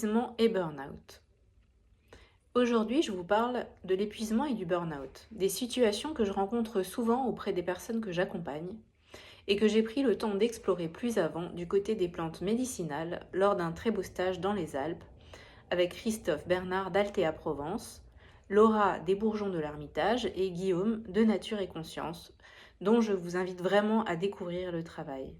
Épuisement et burn-out. Aujourd'hui, je vous parle de l'épuisement et du burn-out, des situations que je rencontre souvent auprès des personnes que j'accompagne et que j'ai pris le temps d'explorer plus avant du côté des plantes médicinales lors d'un très beau stage dans les Alpes avec Christophe Bernard d'Altea Provence, Laura des Bourgeons de l'Ermitage et Guillaume de Nature et Conscience, dont je vous invite vraiment à découvrir le travail.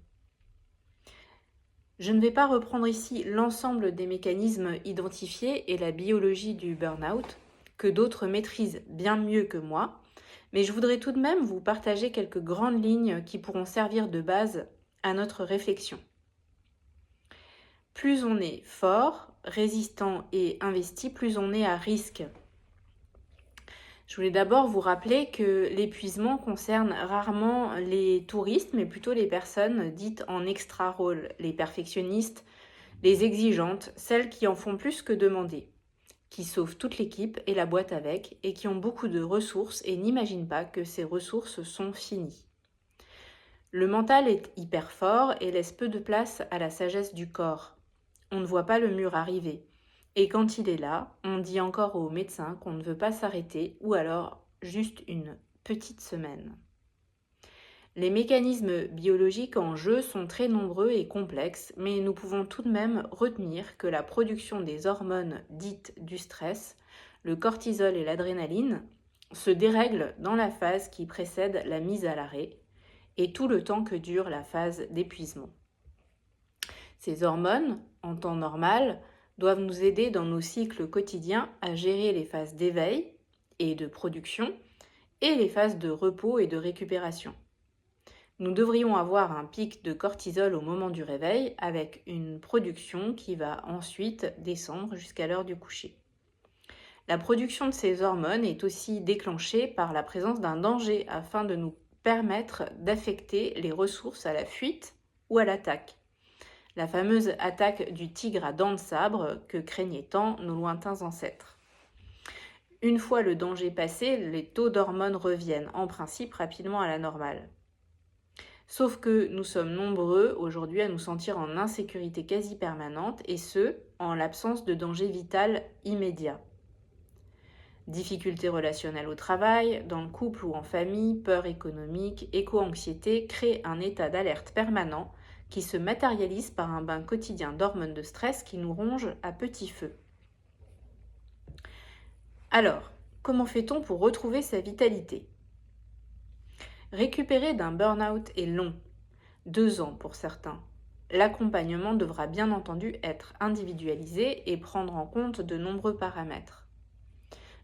Je ne vais pas reprendre ici l'ensemble des mécanismes identifiés et la biologie du burn-out, que d'autres maîtrisent bien mieux que moi, mais je voudrais tout de même vous partager quelques grandes lignes qui pourront servir de base à notre réflexion. Plus on est fort, résistant et investi, plus on est à risque. Je voulais d'abord vous rappeler que l'épuisement concerne rarement les touristes, mais plutôt les personnes dites en extra-rôle, les perfectionnistes, les exigeantes, celles qui en font plus que demander, qui sauvent toute l'équipe et la boîte avec, et qui ont beaucoup de ressources et n'imaginent pas que ces ressources sont finies. Le mental est hyper fort et laisse peu de place à la sagesse du corps. On ne voit pas le mur arriver. Et quand il est là, on dit encore aux médecins qu'on ne veut pas s'arrêter ou alors juste une petite semaine. Les mécanismes biologiques en jeu sont très nombreux et complexes, mais nous pouvons tout de même retenir que la production des hormones dites du stress, le cortisol et l'adrénaline, se dérèglent dans la phase qui précède la mise à l'arrêt et tout le temps que dure la phase d'épuisement. Ces hormones, en temps normal, doivent nous aider dans nos cycles quotidiens à gérer les phases d'éveil et de production et les phases de repos et de récupération. Nous devrions avoir un pic de cortisol au moment du réveil avec une production qui va ensuite descendre jusqu'à l'heure du coucher. La production de ces hormones est aussi déclenchée par la présence d'un danger afin de nous permettre d'affecter les ressources à la fuite ou à l'attaque. La fameuse attaque du tigre à dents de sabre que craignaient tant nos lointains ancêtres. Une fois le danger passé, les taux d'hormones reviennent en principe rapidement à la normale. Sauf que nous sommes nombreux aujourd'hui à nous sentir en insécurité quasi permanente et ce, en l'absence de danger vital immédiat. Difficultés relationnelles au travail, dans le couple ou en famille, peur économique, éco-anxiété créent un état d'alerte permanent qui se matérialise par un bain quotidien d'hormones de stress qui nous rongent à petit feu. Alors, comment fait-on pour retrouver sa vitalité ? Récupérer d'un burn-out est long, 2 ans pour certains. L'accompagnement devra bien entendu être individualisé et prendre en compte de nombreux paramètres.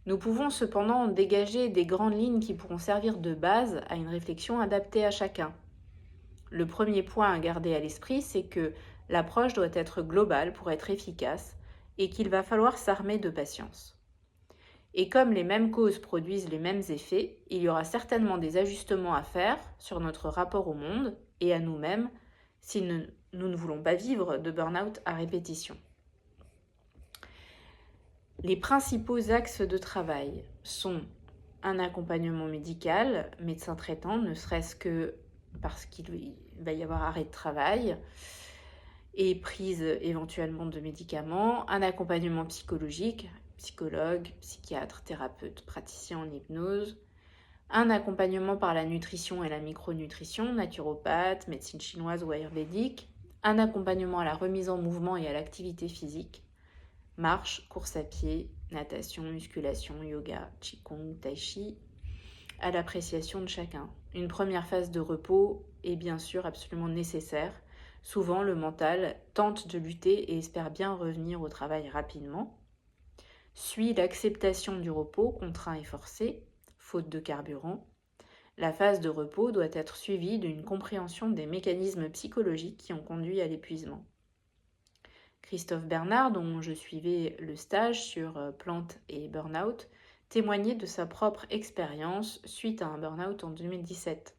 Nous pouvons cependant dégager des grandes lignes qui pourront servir de base à une réflexion adaptée à chacun. Le premier point à garder à l'esprit, c'est que l'approche doit être globale pour être efficace et qu'il va falloir s'armer de patience. Et comme les mêmes causes produisent les mêmes effets, il y aura certainement des ajustements à faire sur notre rapport au monde et à nous-mêmes si nous ne voulons pas vivre de burn-out à répétition. Les principaux axes de travail sont un accompagnement médical, médecin traitant, ne serait-ce que parce qu'il va y avoir arrêt de travail et prise éventuellement de médicaments, un accompagnement psychologique, psychologue, psychiatre, thérapeute, praticien en hypnose, un accompagnement par la nutrition et la micronutrition, naturopathe, médecine chinoise ou ayurvédique, un accompagnement à la remise en mouvement et à l'activité physique, marche, course à pied, natation, musculation, yoga, qigong, tai chi, à l'appréciation de chacun. Une première phase de repos est bien sûr absolument nécessaire. Souvent, le mental tente de lutter et espère bien revenir au travail rapidement. Suit l'acceptation du repos contraint et forcé, faute de carburant. La phase de repos doit être suivie d'une compréhension des mécanismes psychologiques qui ont conduit à l'épuisement. Christophe Bernard, dont je suivais le stage sur plantes et burn-out, témoignait de sa propre expérience suite à un burn-out en 2017.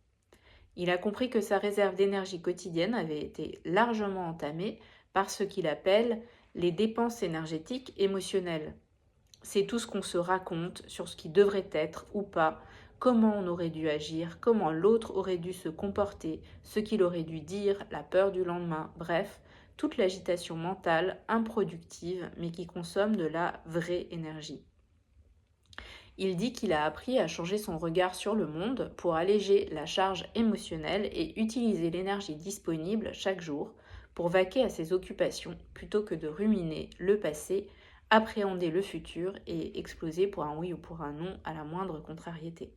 Il a compris que sa réserve d'énergie quotidienne avait été largement entamée par ce qu'il appelle les dépenses énergétiques émotionnelles. C'est tout ce qu'on se raconte sur ce qui devrait être ou pas, comment on aurait dû agir, comment l'autre aurait dû se comporter, ce qu'il aurait dû dire, la peur du lendemain, bref, toute l'agitation mentale improductive mais qui consomme de la vraie énergie. Il dit qu'il a appris à changer son regard sur le monde pour alléger la charge émotionnelle et utiliser l'énergie disponible chaque jour pour vaquer à ses occupations plutôt que de ruminer le passé, appréhender le futur et exploser pour un oui ou pour un non à la moindre contrariété.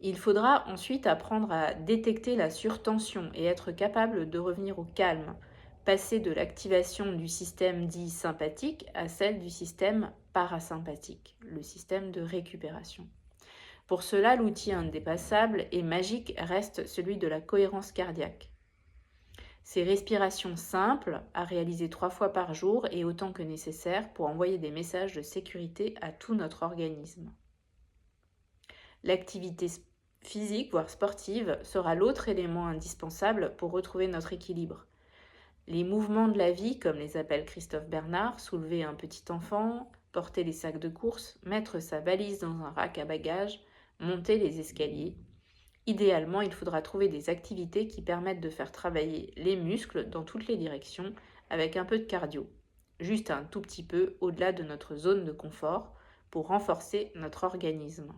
Il faudra ensuite apprendre à détecter la surtension et être capable de revenir au calme, passer de l'activation du système dit sympathique à celle du système parasympathique, le système de récupération. Pour cela, l'outil indépassable et magique reste celui de la cohérence cardiaque. Ces respirations simples, à réaliser 3 fois par jour et autant que nécessaire pour envoyer des messages de sécurité à tout notre organisme. L'activité physique, voire sportive, sera l'autre élément indispensable pour retrouver notre équilibre. Les mouvements de la vie, comme les appelle Christophe Bernard, soulever un petit enfant, porter les sacs de course, mettre sa valise dans un rack à bagages, monter les escaliers. Idéalement, il faudra trouver des activités qui permettent de faire travailler les muscles dans toutes les directions avec un peu de cardio, juste un tout petit peu au-delà de notre zone de confort pour renforcer notre organisme.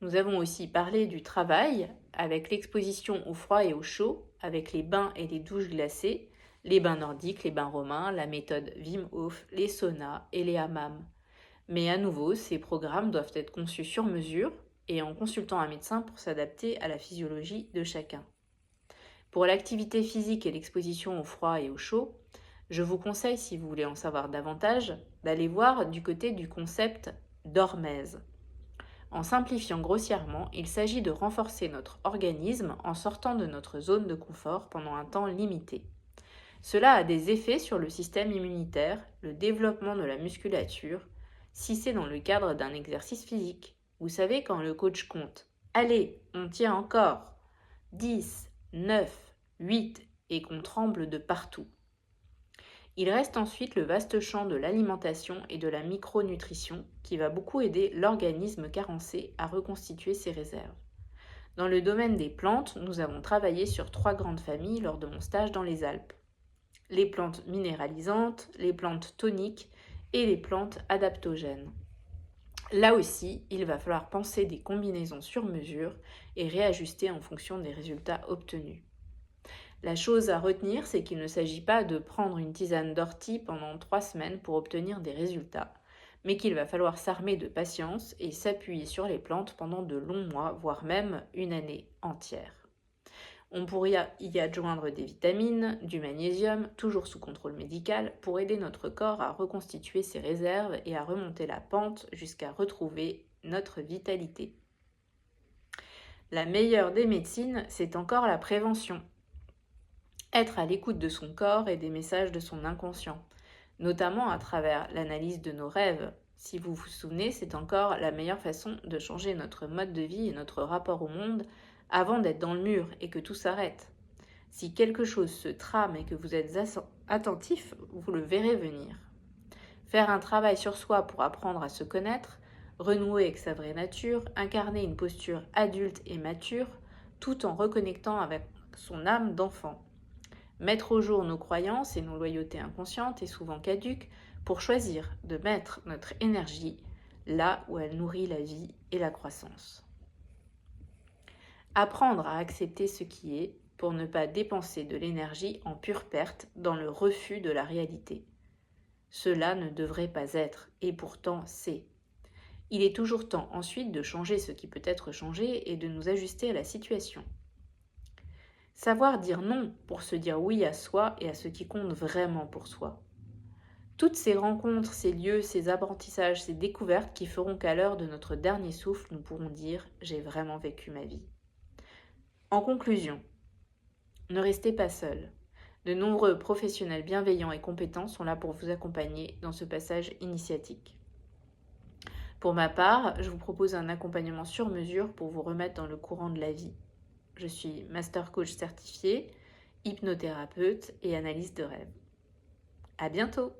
Nous avons aussi parlé du travail avec l'exposition au froid et au chaud, avec les bains et les douches glacées, les bains nordiques, les bains romains, la méthode Wim Hof, les saunas et les hammams. Mais à nouveau, ces programmes doivent être conçus sur mesure et en consultant un médecin pour s'adapter à la physiologie de chacun. Pour l'activité physique et l'exposition au froid et au chaud, je vous conseille, si vous voulez en savoir davantage, d'aller voir du côté du concept d'hormèse. En simplifiant grossièrement, il s'agit de renforcer notre organisme en sortant de notre zone de confort pendant un temps limité. Cela a des effets sur le système immunitaire, le développement de la musculature, si c'est dans le cadre d'un exercice physique. Vous savez, quand le coach compte « Allez, on tient encore !» 10, 9, 8 et qu'on tremble de partout. Il reste ensuite le vaste champ de l'alimentation et de la micronutrition qui va beaucoup aider l'organisme carencé à reconstituer ses réserves. Dans le domaine des plantes, nous avons travaillé sur 3 grandes familles lors de mon stage dans les Alpes. Les plantes minéralisantes, les plantes toniques et les plantes adaptogènes. Là aussi, il va falloir penser des combinaisons sur mesure et réajuster en fonction des résultats obtenus. La chose à retenir, c'est qu'il ne s'agit pas de prendre une tisane d'ortie pendant 3 semaines pour obtenir des résultats, mais qu'il va falloir s'armer de patience et s'appuyer sur les plantes pendant de longs mois, voire même une année entière. On pourrait y adjoindre des vitamines, du magnésium, toujours sous contrôle médical, pour aider notre corps à reconstituer ses réserves et à remonter la pente jusqu'à retrouver notre vitalité. La meilleure des médecines, c'est encore la prévention. Être à l'écoute de son corps et des messages de son inconscient, notamment à travers l'analyse de nos rêves. Si vous vous souvenez, c'est encore la meilleure façon de changer notre mode de vie et notre rapport au monde avant d'être dans le mur et que tout s'arrête. Si quelque chose se trame et que vous êtes attentif, vous le verrez venir. Faire un travail sur soi pour apprendre à se connaître, renouer avec sa vraie nature, incarner une posture adulte et mature, tout en reconnectant avec son âme d'enfant. Mettre au jour nos croyances et nos loyautés inconscientes et souvent caduques pour choisir de mettre notre énergie là où elle nourrit la vie et la croissance. Apprendre à accepter ce qui est pour ne pas dépenser de l'énergie en pure perte dans le refus de la réalité. Cela ne devrait pas être, et pourtant c'est. Il est toujours temps ensuite de changer ce qui peut être changé et de nous ajuster à la situation. Savoir dire non pour se dire oui à soi et à ce qui compte vraiment pour soi. Toutes ces rencontres, ces lieux, ces apprentissages, ces découvertes qui feront qu'à l'heure de notre dernier souffle, nous pourrons dire « j'ai vraiment vécu ma vie ». En conclusion, ne restez pas seul. De nombreux professionnels bienveillants et compétents sont là pour vous accompagner dans ce passage initiatique. Pour ma part, je vous propose un accompagnement sur mesure pour vous remettre dans le courant de la vie. Je suis master coach certifié, hypnothérapeute et analyste de rêve. À bientôt!